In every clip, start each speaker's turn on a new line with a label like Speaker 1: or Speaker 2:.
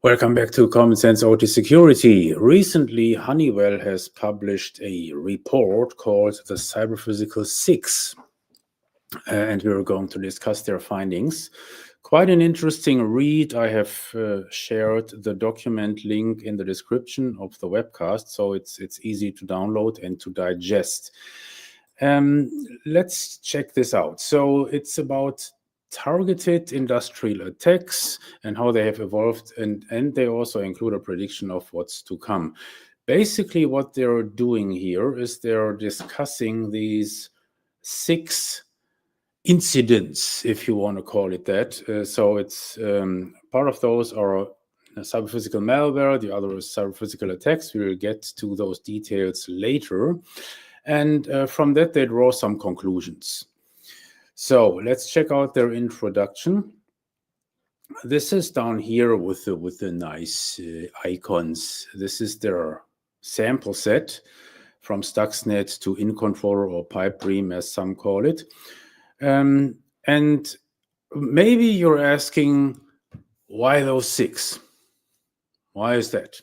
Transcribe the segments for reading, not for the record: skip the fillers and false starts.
Speaker 1: Welcome back to Common Sense OT Security. Recently, Honeywell has published a report called the Cyberphysical 6, and we're going to discuss their findings. Quite an interesting read. I have shared the document link in the description of the webcast, so it's easy to download and to digest. Let's check this out. So it's about targeted industrial attacks and how they have evolved, and they also include a prediction of what's to come. Basically, what they're doing here is they're discussing these 6 incidents, if you want to call it that. So it's part of those are cyber-physical malware, the other is cyber-physical attacks. We will get to those details later. And from that, they draw some conclusions. So let's check out their introduction. This is down here with the nice icons. This is their sample set from Stuxnet to InControl or Pipedream, as some call it. And maybe you're asking, why those 6? Why is that?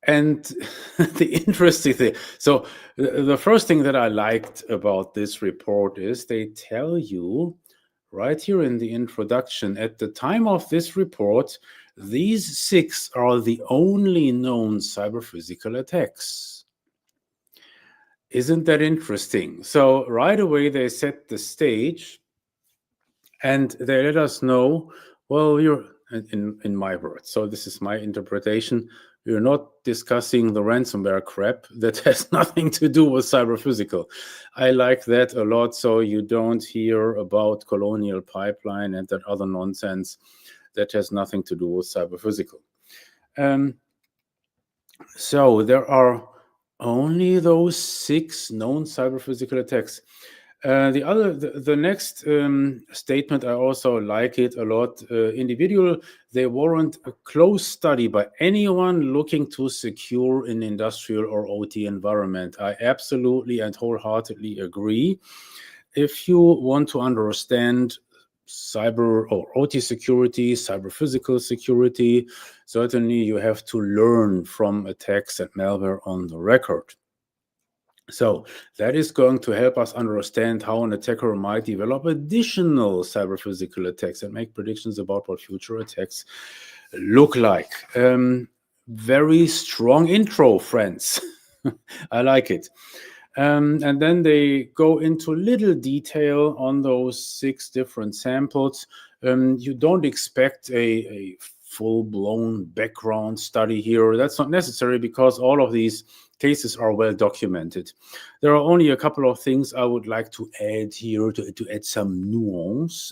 Speaker 1: And the interesting thing, so the first thing that I liked about this report is they tell you right here in the introduction, at the time of this report, these 6 are the only known cyber-physical attacks. Isn't that interesting? So right away they set the stage and they let us know, well, you're in my words, so this is my interpretation, we're not discussing the ransomware crap that has nothing to do with cyber-physical. I like that a lot, so you don't hear about Colonial Pipeline and that other nonsense that has nothing to do with cyber-physical. So there are only those 6 known cyber-physical attacks. The next statement, I also like it a lot. Individual, they warrant a close study by anyone looking to secure an industrial or OT environment. I absolutely and wholeheartedly agree. If you want to understand cyber or OT security, cyber physical security, certainly you have to learn from attacks and malware on the record. So that is going to help us understand how an attacker might develop additional cyber-physical attacks and make predictions about what future attacks look like. Very strong intro, friends. I like it. And then they go into little detail on those 6 different samples. You don't expect a full-blown background study here. That's not necessary because all of these cases are well documented. There are only a couple of things I would like to add here to add some nuance.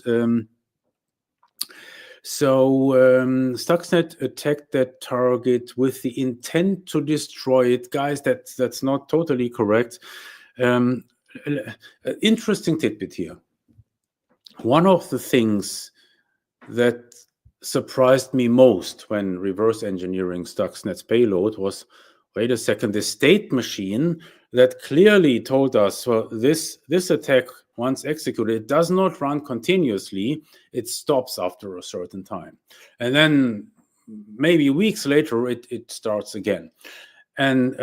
Speaker 1: Stuxnet attacked that target with the intent to destroy it. Guys, that's not totally correct. Interesting tidbit here. One of the things that surprised me most when reverse engineering Stuxnet's payload was, wait a second, the state machine that clearly told us, well, this attack, once executed, it does not run continuously. It stops after a certain time. And then maybe weeks later, it starts again. And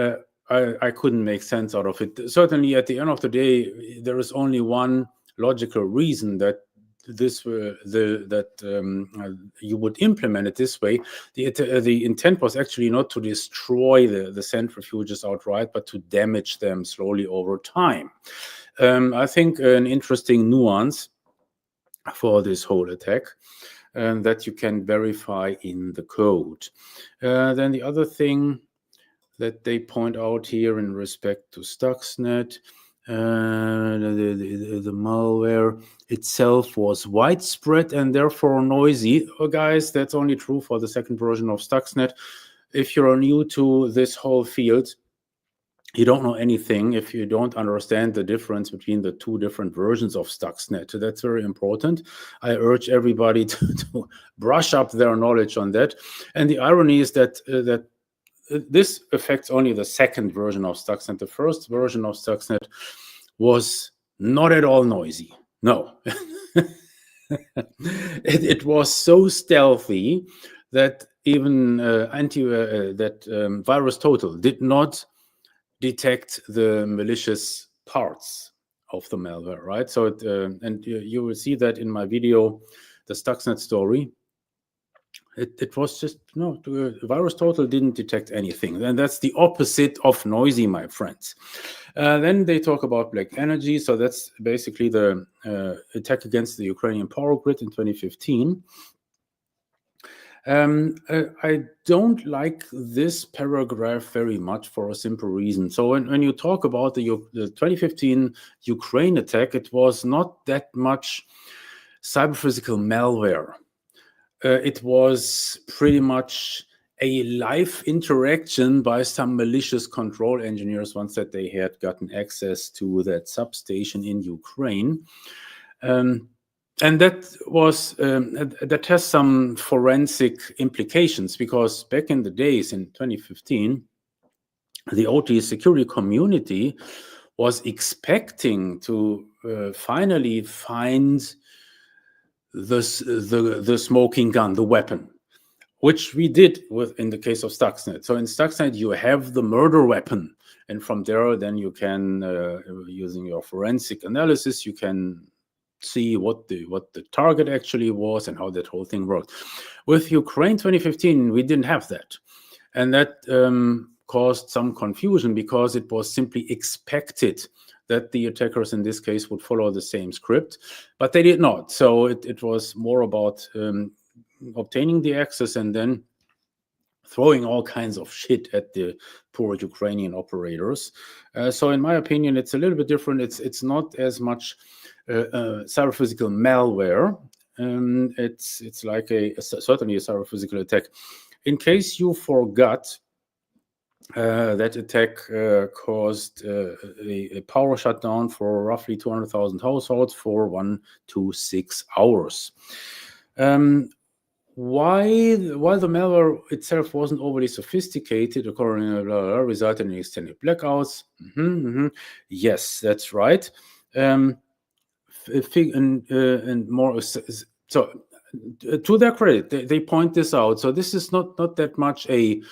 Speaker 1: I couldn't make sense out of it. Certainly, at the end of the day, there is only one logical reason that you would implement it this way. The intent was actually not to destroy the centrifuges outright, but to damage them slowly over time. I think an interesting nuance for this whole attack that you can verify in the code. Then the other thing that they point out here in respect to Stuxnet, the malware itself was widespread and therefore noisy. Oh, guys, that's only true for the second version of Stuxnet. If you're new to this whole field, you don't know anything if you don't understand the difference between the 2 different versions of Stuxnet. That's very important. I urge everybody to brush up their knowledge on that. And the irony is that this affects only the second version of Stuxnet. The first version of Stuxnet was not at all noisy. No. it was so stealthy that even VirusTotal did not detect the malicious parts of the malware, right? So and you will see that in my video, the Stuxnet story. It was just, no, VirusTotal didn't detect anything. And that's the opposite of noisy, my friends. Then they talk about Black Energy. So that's basically the attack against the Ukrainian power grid in 2015. I don't like this paragraph very much for a simple reason. So when you talk about the 2015 Ukraine attack, it was not that much cyber-physical malware. It was pretty much a live interaction by some malicious control engineers once that they had gotten access to that substation in Ukraine. And that was that has some forensic implications, because back in the days in 2015, the OT security community was expecting to finally find the smoking gun, the weapon, which we did in the case of Stuxnet. So in Stuxnet, you have the murder weapon, and from there, then you can, using your forensic analysis, you can see what the target actually was and how that whole thing worked. With Ukraine 2015, we didn't have that, and that caused some confusion, because it was simply expected that the attackers in this case would follow the same script, but they did not. So it was more about obtaining the access and then throwing all kinds of shit at the poor Ukrainian operators. So in my opinion, it's a little bit different. It's not as much cyber-physical malware. It's like certainly a cyber-physical attack. In case you forgot, that attack caused a power shutdown for roughly 200,000 households for 1 to 6 hours. While the malware itself wasn't overly sophisticated, according to resulted in extended blackouts. Yes, that's right. And more. So, to their credit, they point this out. So this is not that much a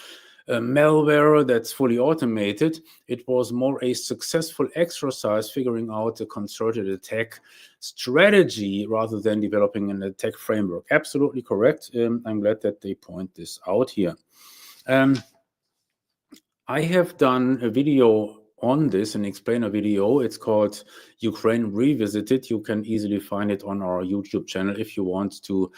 Speaker 1: malware that's fully automated. It was more a successful exercise figuring out a concerted attack strategy rather than developing an attack framework. Absolutely correct. I'm glad that they point this out here. I have done a video on this, an explainer video. It's called Ukraine Revisited. You can easily find it on our YouTube channel if you want to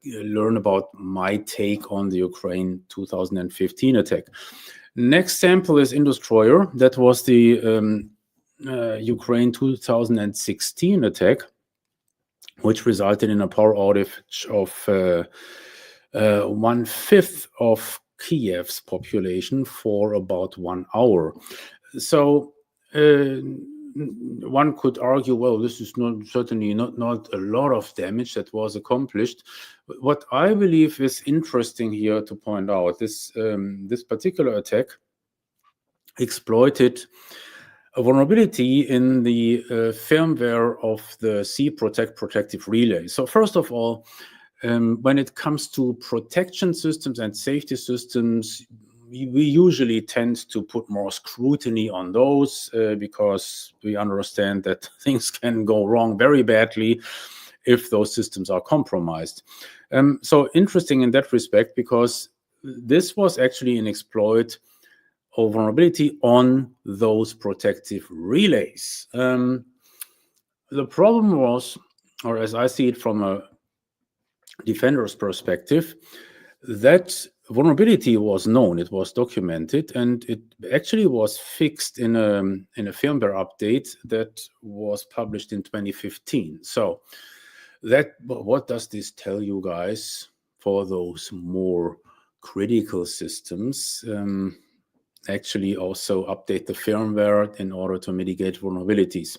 Speaker 1: learn about my take on the Ukraine 2015 attack. Next sample is Indestroyer. That was the Ukraine 2016 attack, which resulted in a power outage of 1/5 of Kiev's population for about 1 hour. So one could argue, well, this is certainly not a lot of damage that was accomplished. What I believe is interesting here to point out, this particular attack exploited a vulnerability in the firmware of the CProtect protective relay. So first of all, when it comes to protection systems and safety systems, we usually tend to put more scrutiny on those because we understand that things can go wrong very badly if those systems are compromised. So interesting in that respect, because this was actually an exploit or vulnerability on those protective relays. The problem was, or as I see it from a defender's perspective, that vulnerability was known, it was documented, and it actually was fixed in a firmware update that was published in 2015. So what does this tell you guys for those more critical systems? Actually also update the firmware in order to mitigate vulnerabilities.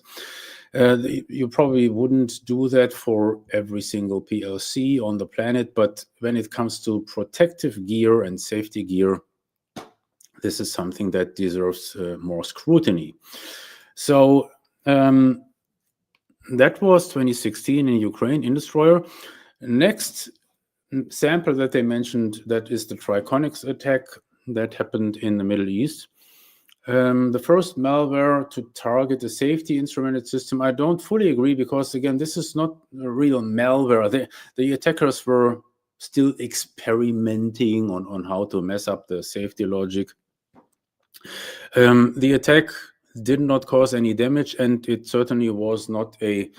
Speaker 1: You probably wouldn't do that for every single PLC on the planet, but when it comes to protective gear and safety gear, this is something that deserves more scrutiny. So that was 2016 in Ukraine, Indestroyer. Next sample that they mentioned, that is the Triconics attack that happened in the Middle East. The first malware to target a safety instrumented system. I don't fully agree, because again, this is not a real malware. The attackers were still experimenting on how to mess up the safety logic. The attack did not cause any damage, and it certainly was not an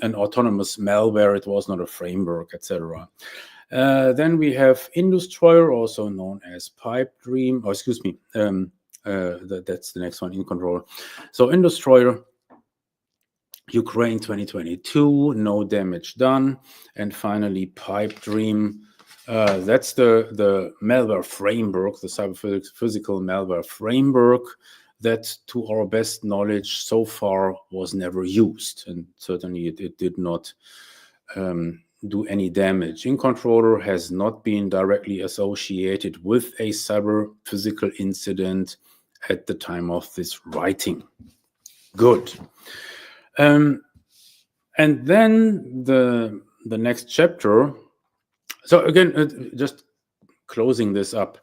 Speaker 1: autonomous malware. It was not a framework, etc. Then we have Industroyer, also known as Pipe Dream. Oh, excuse me. That's the next one, in control. So Industroyer, Ukraine 2022, no damage done. And finally, Pipe Dream. That's the malware framework, the cyber physical malware framework that, to our best knowledge so far, was never used. And certainly it did not do any damage. InController has not been directly associated with a cyber physical incident at the time of this writing. Good. And then the next chapter. So again, just closing this up.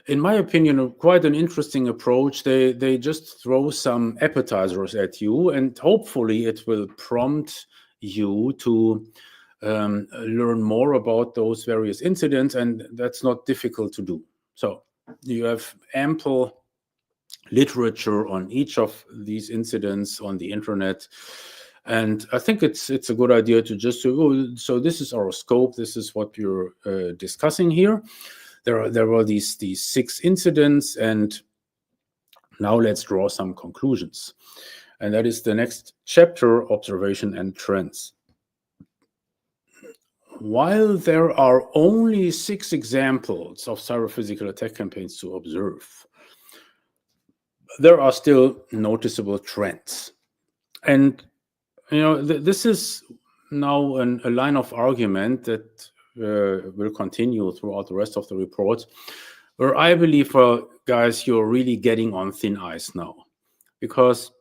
Speaker 1: In my opinion, quite an interesting approach. They just throw some appetizers at you, and hopefully it will prompt you to learn more about those various incidents, and that's not difficult to do. So you have ample literature on each of these incidents on the internet, and I think it's a good idea to just say, oh, so this is our scope, this is what we're discussing here. There were these 6 incidents, and now let's draw some conclusions. And that is the next chapter, observation and trends. While there are only 6 examples of cyber physical attack campaigns to observe, there are still noticeable trends. And this is now a line of argument that will continue throughout the rest of the report, where I believe, guys, you're really getting on thin ice now, because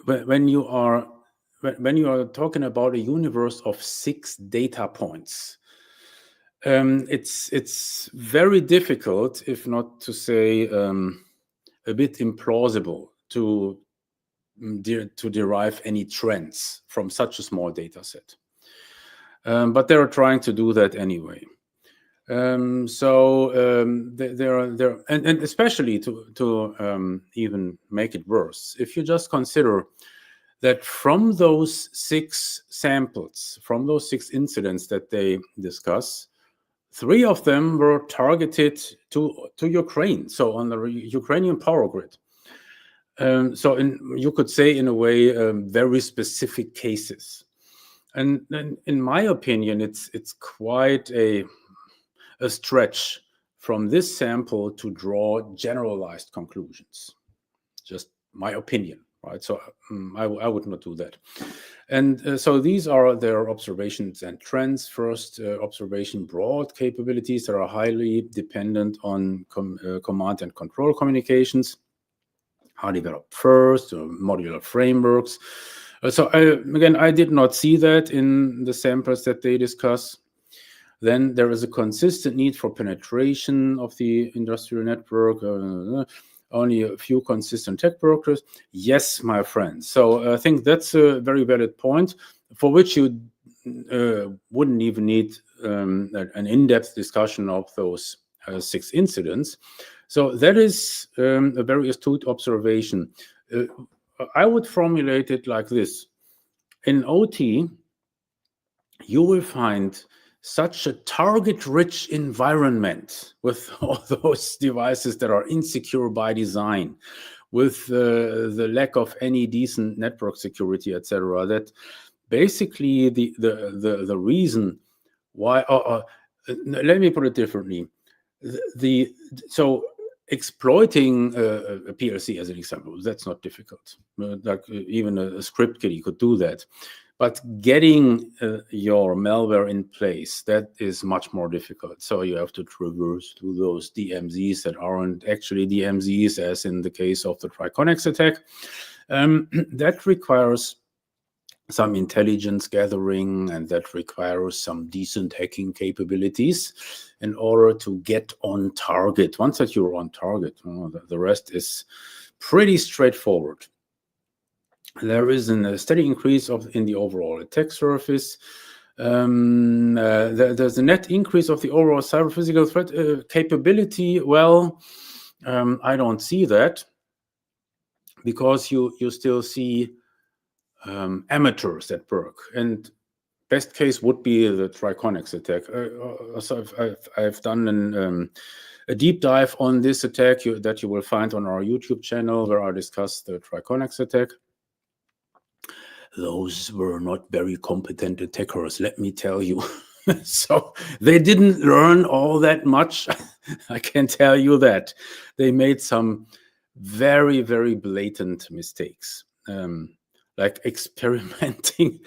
Speaker 1: when you are talking about a universe of 6 data points, it's very difficult, if not to say a bit implausible, to derive any trends from such a small data set. But they're trying to do that anyway. And especially to even make it worse, if you just consider that from those 6 samples, from those 6 incidents that they discuss, 3 of them were targeted to Ukraine, so on the Ukrainian power grid. So you could say, in a way, very specific cases. And in my opinion, it's quite a stretch from this sample to draw generalized conclusions. Just my opinion, right? So I would not do that. And so these are their observations and trends. First observation: broad capabilities that are highly dependent on command and control communications, are developed first, or modular frameworks. So I did not see that in the samples that they discuss. Then there is a consistent need for penetration of the industrial network. Only a few consistent tech workers. Yes, my friend. So I think that's a very valid point, for which you wouldn't even need an in-depth discussion of those 6 incidents. So that is a very astute observation. I would formulate it like this. In OT, you will find such a target-rich environment with all those devices that are insecure by design, with the lack of any decent network security, etc., that basically the reason why, let me put it differently. So exploiting a PLC, as an example, that's not difficult. Like even a script kiddie could do that. But getting your malware in place, that is much more difficult. So you have to traverse through those DMZs that aren't actually DMZs, as in the case of the Triconics attack. That requires some intelligence gathering, and that requires some decent hacking capabilities in order to get on target. Once that you're on target, the rest is pretty straightforward. There is a steady increase in the overall attack surface. There's a net increase of the overall cyber physical threat capability. Well, I don't see that, because you still see amateurs at work, and best case would be the Triconix attack. So I've done a deep dive on this attack that you will find on our YouTube channel, where I discuss the Triconix attack. Those were not very competent attackers, let me tell you. So they didn't learn all that much. I can tell you that. They made some very, very blatant mistakes. Like experimenting,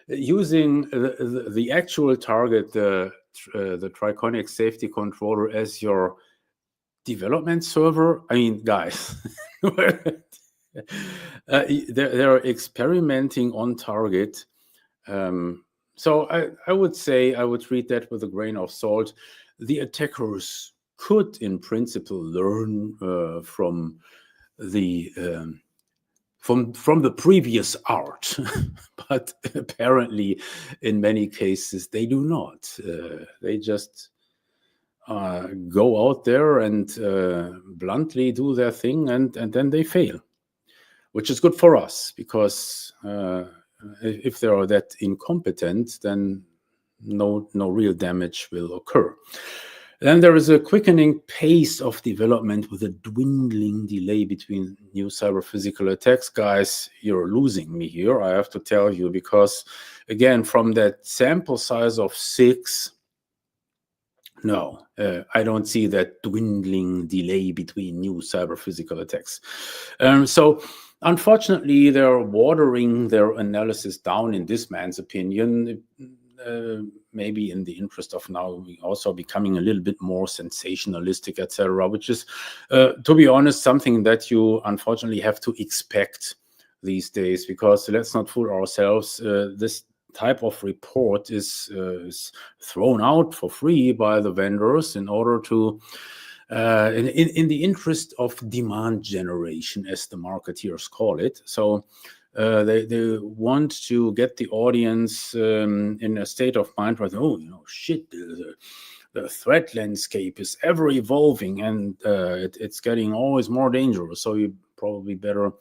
Speaker 1: using the actual target, the Triconix safety controller, as your development server. I mean, guys, they're experimenting on target. So I would say I would treat that with a grain of salt. The attackers could, in principle, learn from the previous art, but apparently, in many cases, they do not. They just go out there and bluntly do their thing, and then they fail, which is good for us, because if they are that incompetent, then no real damage will occur. Then there is a quickening pace of development with a dwindling delay between new cyber physical attacks. Guys, you're losing me here, I have to tell you, because again, from that sample size of 6, no, I don't see that dwindling delay between new cyber physical attacks. So unfortunately, they're watering their analysis down, in this man's opinion. Maybe in the interest of now also becoming a little bit more sensationalistic, etc., which is, to be honest, something that you unfortunately have to expect these days, because let's not fool ourselves. This type of report is thrown out for free by the vendors in order to, in the interest of demand generation, as the marketeers call it. So they want to get the audience in a state of mind where, shit, the threat landscape is ever evolving, and it's getting always more dangerous. So you probably better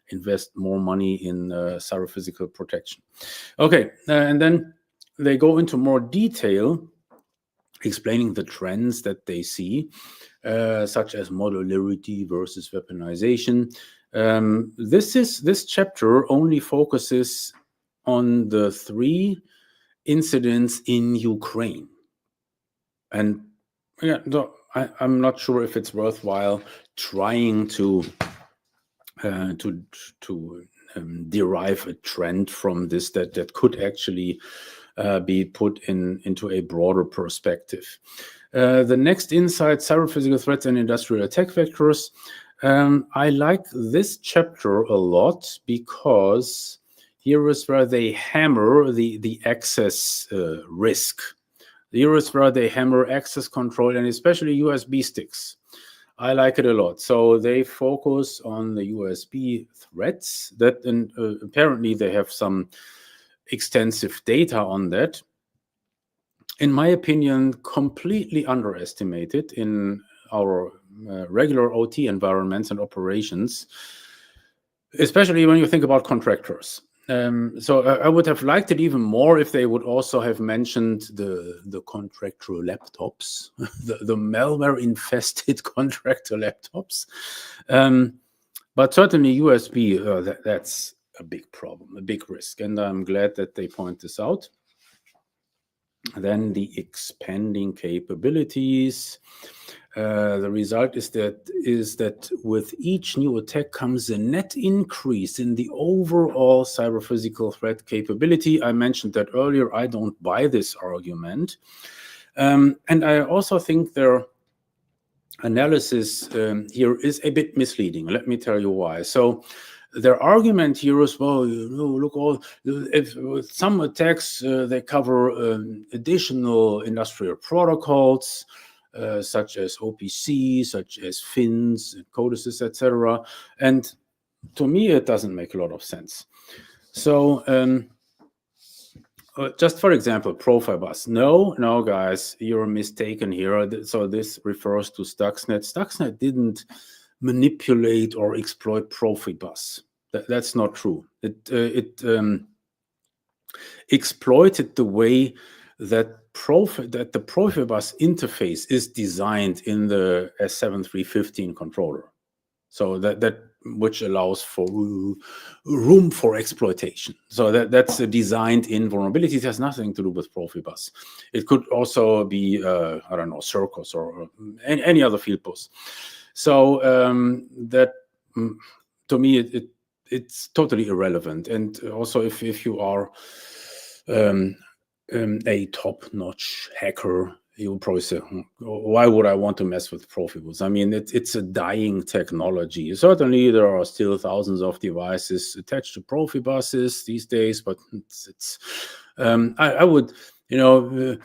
Speaker 1: invest more money in cyber physical protection. Okay, and then they go into more detail, explaining the trends that they see, such as modularity versus weaponization. This chapter only focuses on the 3 incidents in Ukraine, and I'm not sure if it's worthwhile trying to derive a trend from this that could actually be put into a broader perspective. The next insight: cyber physical threats and industrial attack vectors. I like this chapter a lot, because here is where they hammer the access risk. Here is where they hammer access control, and especially USB sticks. I like it a lot. So they focus on the USB threats, that, and apparently they have some extensive data on that. In my opinion, completely underestimated in our regular OT environments and operations, especially when you think about contractors. So I would have liked it even more if they would also have mentioned the contractor laptops, the malware-infested contractor laptops. But certainly USB, that's a big problem, a big risk, and I'm glad that they point this out. Then the expanding capabilities. The result is that with each new attack comes a net increase in the overall cyber physical threat capability. I mentioned that earlier. I don't buy this argument. And I also think their analysis here is a bit misleading. Let me tell you why. So their argument here is, well, look, all if some attacks they cover additional industrial protocols such as OPC, such as fins, codices, etc. And to me, it doesn't make a lot of sense. So just for example, Profibus. No, guys, you're mistaken here. So this refers to Stuxnet. Stuxnet didn't manipulate or exploit Profibus. That's not true. It exploited the way that the Profibus interface is designed in the S7315 controller. So that which allows for room for exploitation. So that's a designed-in vulnerability. It has nothing to do with Profibus. It could also be, I don't know, Circus or any other field bus. So that, to me, it's totally irrelevant. And also, if you are a top-notch hacker, you'll probably say, why would I want to mess with Profibus? I mean, it's a dying technology. Certainly, there are still thousands of devices attached to Profibuses these days, but I would, in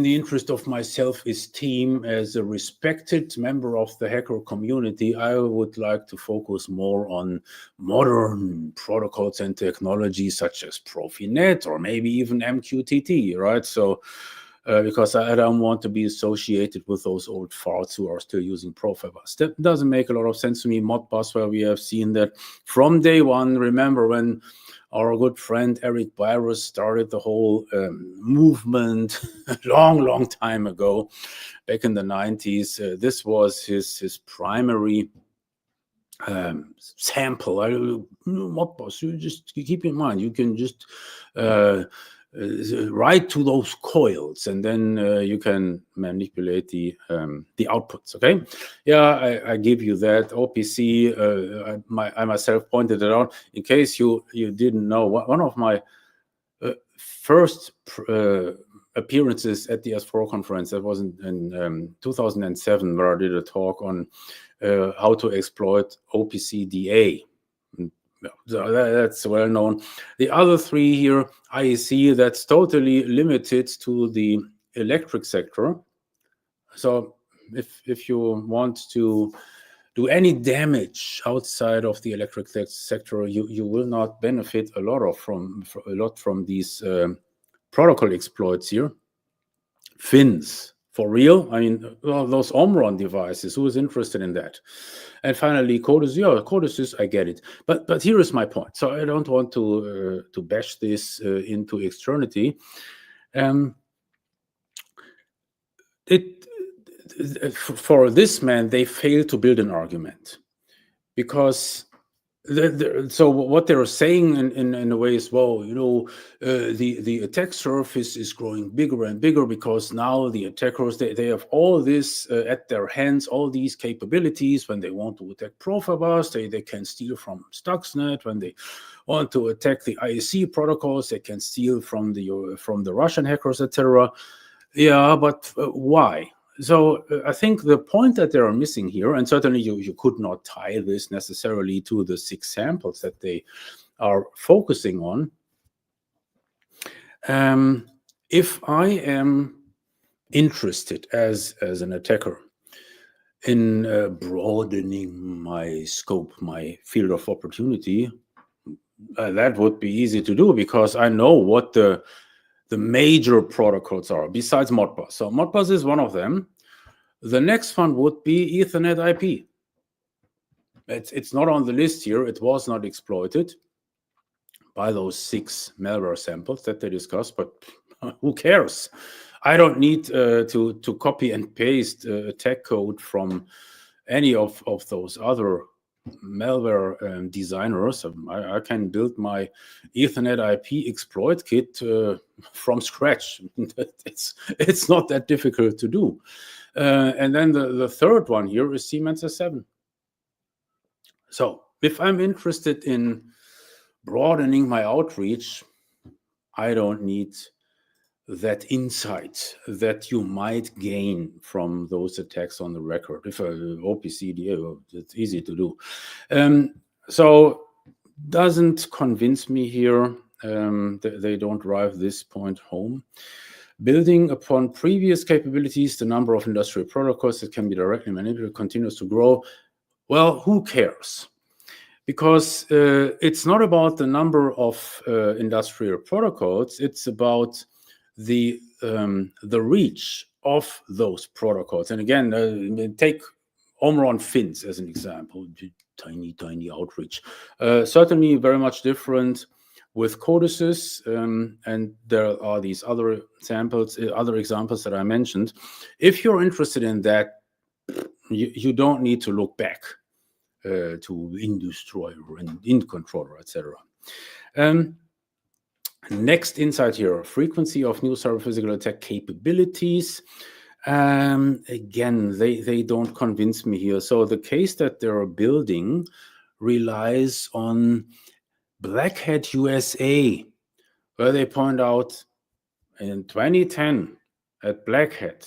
Speaker 1: the interest of my self-esteem as a respected member of the hacker community, I would like to focus more on modern protocols and technologies such as Profinet or maybe even MQTT, right? So, because I don't want to be associated with those old farts who are still using Profibus. That doesn't make a lot of sense to me. Modbus, where we have seen that from day one. Remember when our good friend Eric Virus started the whole movement a long time ago, back in the 90s. This was his primary sample. Modbus, you just keep in mind, you can just write to those coils, and then you can manipulate the outputs. Okay, yeah, I give you that. OPC, I myself pointed it out. In case you didn't know, one of my first appearances at the S4 conference, that was in 2007, where I did a talk on how to exploit OPC DA. So that's well known. The other three here, IEC, that's totally limited to the electric sector. So if you want to do any damage outside of the electric sector, you will not benefit a lot from these protocol exploits here. Fins. For real? I mean, those Omron devices, who is interested in that? And finally, codices. Yeah, codices, I get it. But here is my point. So I don't want to bash this into externity. For this man, they failed to build an argument, because so what they're saying in a way is, well, the attack surface is growing bigger and bigger, because now the attackers, they have all this at their hands, all these capabilities. When they want to attack Profibus, they can steal from Stuxnet. When they want to attack the IEC protocols, they can steal from the Russian hackers, etc. Yeah, but why? So I think the point that they are missing here, and certainly you could not tie this necessarily to the 6 samples that they are focusing on. If I am interested as an attacker in broadening my scope, my field of opportunity, that would be easy to do, because I know what the major protocols are besides Modbus. So Modbus is one of them. The next one would be Ethernet IP. It's not on the list here. It was not exploited by those 6 malware samples that they discussed, but who cares? I don't need to copy and paste attack code from any of those other malware designers. I can build my Ethernet IP exploit kit from scratch. It's not that difficult to do. And then the third one here is Siemens S7. So if I'm interested in broadening my outreach, I don't need that insight that you might gain from those attacks on the record. If OPCDA, it's easy to do. So doesn't convince me here. They don't drive this point home. Building upon previous capabilities, the number of industrial protocols that can be directly manipulated continues to grow. Well, who cares? Because it's not about the number of industrial protocols, it's about the reach of those protocols. And again, take Omron fins as an example, tiny outreach. Certainly very much different with codices, and there are these other examples that I mentioned. If you're interested in that, you don't need to look back to InDestroyer and InController, etc. Next insight here, frequency of new cyber physical attack capabilities. Again, they don't convince me here. So the case that they're building relies on Black Hat USA, where they point out in 2010 at Black Hat,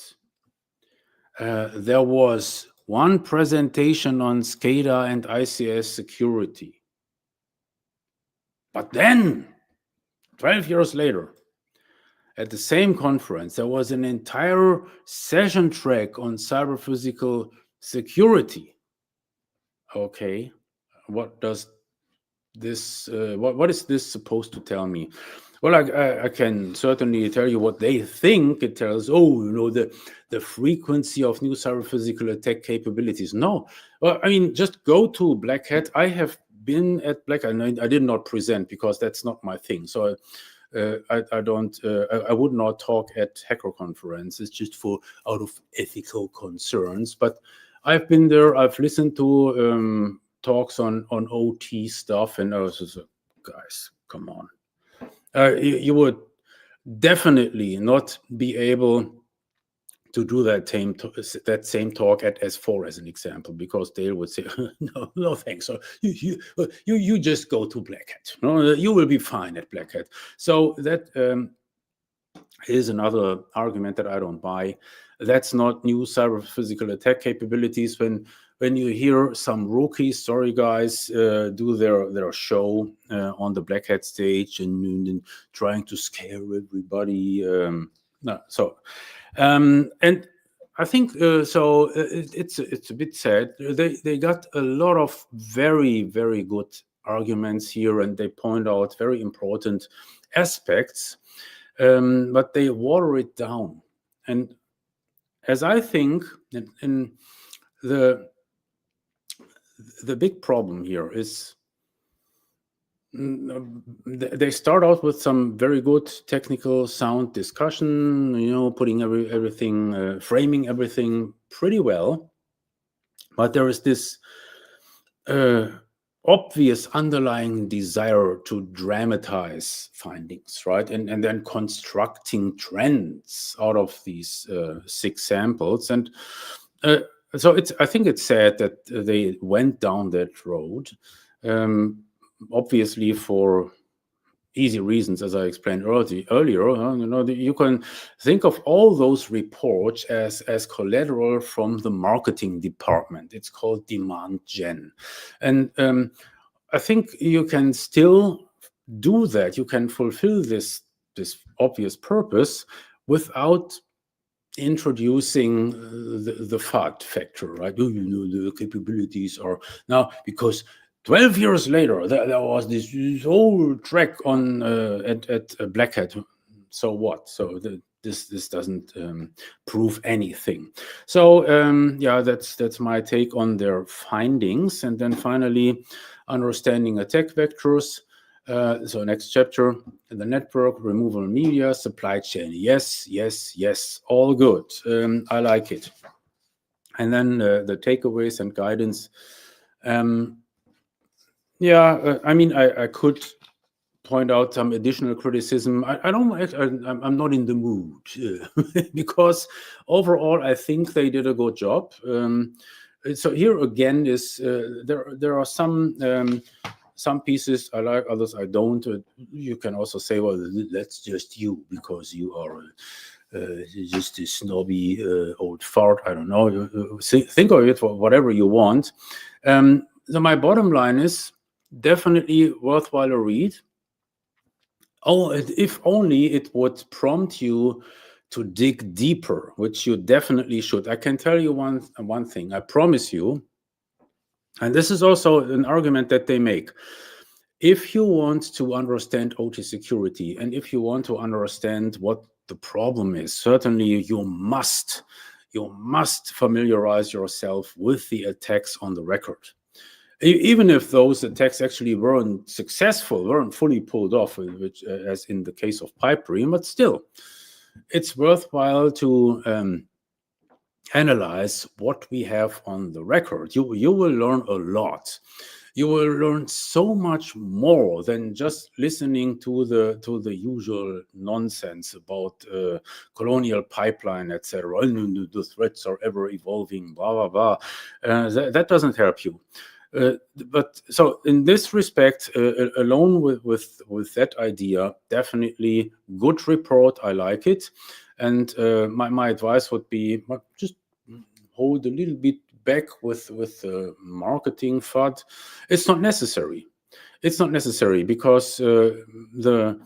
Speaker 1: there was one presentation on SCADA and ICS security. But then, 12 years later, at the same conference, there was an entire session track on cyber physical security. Okay, what does this? What is this supposed to tell me? Well, I can certainly tell you what they think it tells. Oh, the frequency of new cyber physical attack capabilities. No, well, I mean, just go to Black Hat. I have been at Black Hat, and I did not present because that's not my thing. So I would not talk at hacker conferences just out of ethical concerns. But I've been there. I've listened to talks on OT stuff, and I was just like, guys, come on. You would definitely not be able to do that same talk at S4 as an example, because Dale would say, no thanks. So you just go to Black Hat. No, you will be fine at Black Hat. So that is another argument that I don't buy. That's not new cyber physical attack capabilities. When you hear some rookies, sorry guys, do their show on the Black Hat stage and trying to scare everybody. And I think so. It's a bit sad. They got a lot of very, very good arguments here, and they point out very important aspects, but they water it down. And as I think, in the big problem here is they start out with some very good technical sound discussion, putting everything, framing everything pretty well. But there is this obvious underlying desire to dramatize findings, right? And then constructing trends out of these 6 samples. And so I think it's sad that they went down that road, obviously for easy reasons, as I explained earlier. You can think of all those reports as collateral from the marketing department. It's called demand gen. And I think you can still do that. You can fulfill this obvious purpose without introducing the FUD factor, right? The capabilities are now, because 12 years later there was this whole track on at Black Hat. So what? So this doesn't prove anything. So yeah, that's my take on their findings. And then finally, understanding attack vectors. So next chapter, the network, removal media, supply chain. Yes, all good. I like it. And then the takeaways and guidance. Yeah, I mean, I could point out some additional criticism. I'm not in the mood because overall I think they did a good job. So here again is there are some pieces I like, others I don't. You can also say, well, that's just you because you are just a snobby old fart. I don't know. Think of it for whatever you want. So my bottom line is, definitely worthwhile a read. Oh, if only it would prompt you to dig deeper, which you definitely should. I can tell you one thing, I promise you, and this is also an argument that they make. If you want to understand OT security, and if you want to understand what the problem is, certainly you must familiarize yourself with the attacks on the record. Even if those attacks actually weren't successful, weren't fully pulled off, which, as in the case of pipe dream, but still, it's worthwhile to analyze what we have on the record. You will learn a lot. You will learn so much more than just listening to the usual nonsense about colonial pipeline, etc. The threats are ever evolving, blah blah blah. That doesn't help you. But so in this respect, alone with that idea, definitely good report. I like it, and my advice would be just hold a little bit back with marketing FUD. It's not necessary. It's not necessary because the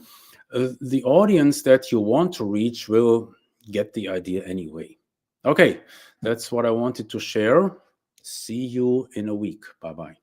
Speaker 1: audience that you want to reach will get the idea anyway. Okay, that's what I wanted to share. See you in a week. Bye-bye.